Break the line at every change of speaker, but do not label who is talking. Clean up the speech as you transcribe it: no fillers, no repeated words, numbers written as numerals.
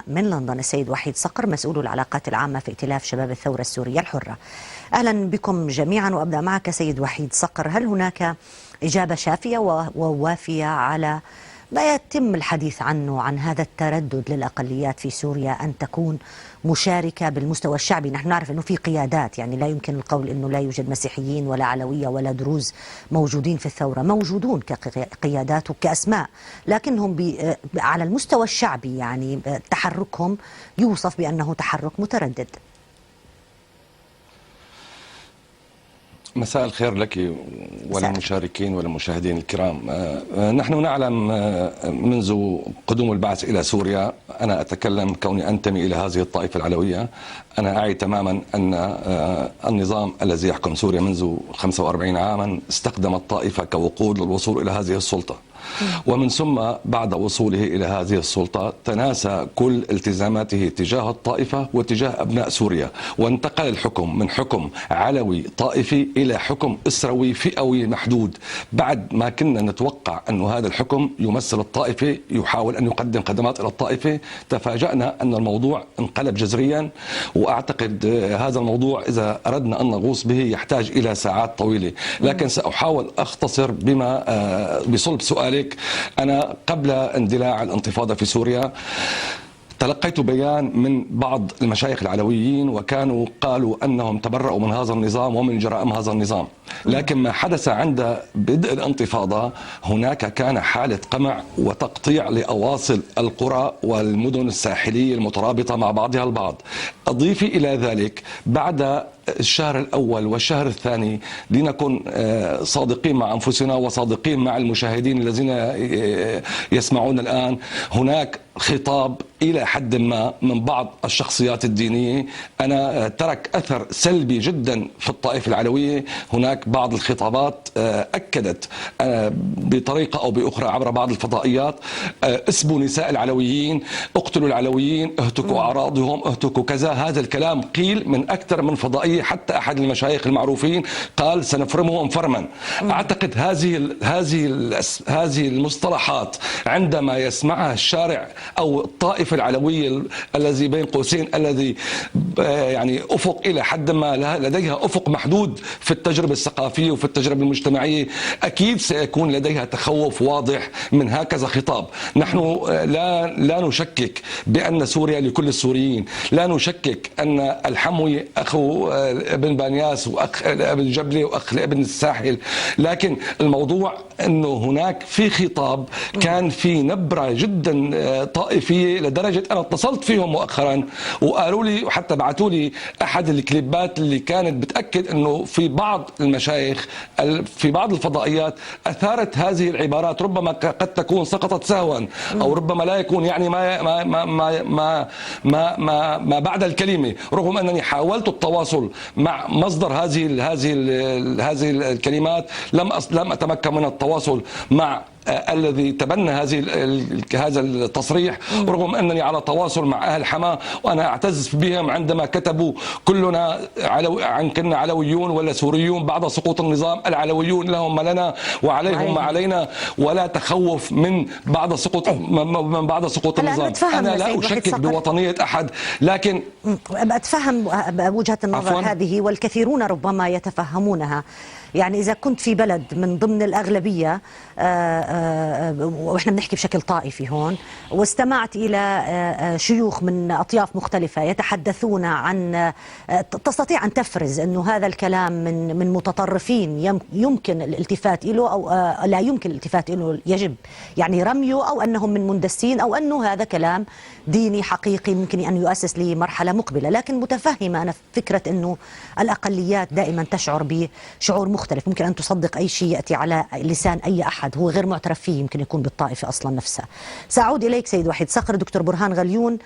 من لندن السيد وحيد صقر مسؤول العلاقات العامة في ائتلاف شباب الثورة السورية الحرة. أهلا بكم جميعا، وأبدأ معك سيد وحيد صقر. هل هناك إجابة شافية ووافية على ما يتم الحديث عنه، عن هذا التردد للأقليات في سوريا أن تكون مشاركة بالمستوى الشعبي؟ نحن نعرف أنه في قيادات، يعني لا يمكن القول أنه لا يوجد مسيحيين ولا علوية ولا دروز موجودين في الثورة، موجودون كقيادات وكأسماء، لكنهم على المستوى الشعبي يعني تحركهم يوصف بأنه تحرك متردد.
مساء الخير لك وللمشاركين والمشاهدين الكرام. نحن نعلم منذ قدوم البعث إلى سوريا، أنا أتكلم كوني أنتمي إلى هذه الطائفة العلوية، أنا أعي تماما أن النظام الذي يحكم سوريا منذ 45 عاما استخدم الطائفة كوقود للوصول إلى هذه السلطة، ومن ثم بعد وصوله إلى هذه السلطة تناسى كل التزاماته تجاه الطائفة وتجاه أبناء سوريا، وانتقل الحكم من حكم علوي طائفي إلى حكم إسروي فئوي محدود. بعد ما كنا نتوقع أن هذا الحكم يمثل الطائفة، يحاول أن يقدم خدمات إلى الطائفة، تفاجأنا أن الموضوع انقلب جذريا. وأعتقد هذا الموضوع إذا أردنا أن نغوص به يحتاج إلى ساعات طويلة، لكن سأحاول أختصر بصلب سؤالي. أنا قبل اندلاع الانتفاضة في سوريا تلقيت بيان من بعض المشايخ العلويين، وكانوا قالوا أنهم تبرأوا من هذا النظام ومن جرائم هذا النظام، لكن ما حدث عند بدء الانتفاضة هناك كان حالة قمع وتقطيع لأواصل القرى والمدن الساحلية المترابطة مع بعضها البعض. أضيفي إلى ذلك بعد الشهر الأول والشهر الثاني، لنكن صادقين مع أنفسنا وصادقين مع المشاهدين الذين يسمعون الآن، هناك خطاب إلى حد ما من بعض الشخصيات الدينية أنا ترك أثر سلبي جدا في الطائفة العلوية. هناك بعض الخطابات أكدت بطريقة أو بأخرى عبر بعض الفضائيات اسبوا نساء العلويين، اقتلوا العلويين، اهتكوا أعراضهم، اهتكوا كذا. هذا الكلام قيل من أكثر من فضائية، حتى أحد المشايخ المعروفين قال سنفرمهم فرما. أعتقد هذه المصطلحات عندما يسمعها الشارع أو الطائفة العلوية الذي بين قوسين الذي يعني أفق إلى حد ما لديها أفق محدود في التجربة الثقافية وفي التجربة المجتمعية، أكيد سيكون لديها تخوف واضح من هكذا خطاب. نحن لا نشكك بأن سوريا لكل السوريين، لا نشكك أن الحموي أخو ابن بانياس وأخ ابن جبلي وأخ ابن الساحل، لكن الموضوع أنه هناك في خطاب كان في نبرة جدا طائفية، لدرجة أنا اتصلت فيهم مؤخرا وقالوا لي وحتى بعثوا لي أحد الكليبات اللي كانت بتأكد أنه في بعض المشايخ في بعض الفضائيات أثارت هذه العبارات، ربما قد تكون سقطت سهوا أو ربما لا يكون يعني ما بعد الكلمة، رغم أنني حاولت التواصل مع مصدر هذه الكلمات لم أتمكن من التواصل مع الذي تبنى هذا التصريح، رغم أنني على تواصل مع أهل حماة وأنا أعتز بهم عندما كتبوا كلنا كنا علويون ولا سوريون بعد سقوط النظام، العلويون لهم ما لنا وعليهم ما علينا، ولا تخوف من بعد سقوط النظام. أنا لا أشكك بوطنية أحد، لكن
أتفهم وجهة النظر هذه، والكثيرون ربما يتفهمونها. يعني إذا كنت في بلد من ضمن الأغلبية، وإحنا بنحكي بشكل طائفي هون، واستمعت إلى شيوخ من أطياف مختلفة يتحدثون عن، تستطيع أن تفرز أنه هذا الكلام من متطرفين يمكن الالتفات له أو لا يمكن الالتفات له، يجب يعني رميه، أو أنهم من مندسين، أو أنه هذا كلام ديني حقيقي يمكن أن يؤسس لمرحلة مقبلة. لكن متفهمة أنا فكرة أنه الأقليات دائما تشعر بشعور مختلف، ممكن أن تصدق أي شيء يأتي على لسان أي أحد هو غير معترف فيه، يمكن يكون بالطائفة أصلا نفسها. سأعود إليك سيد وحيد صقر. دكتور برهان غليون.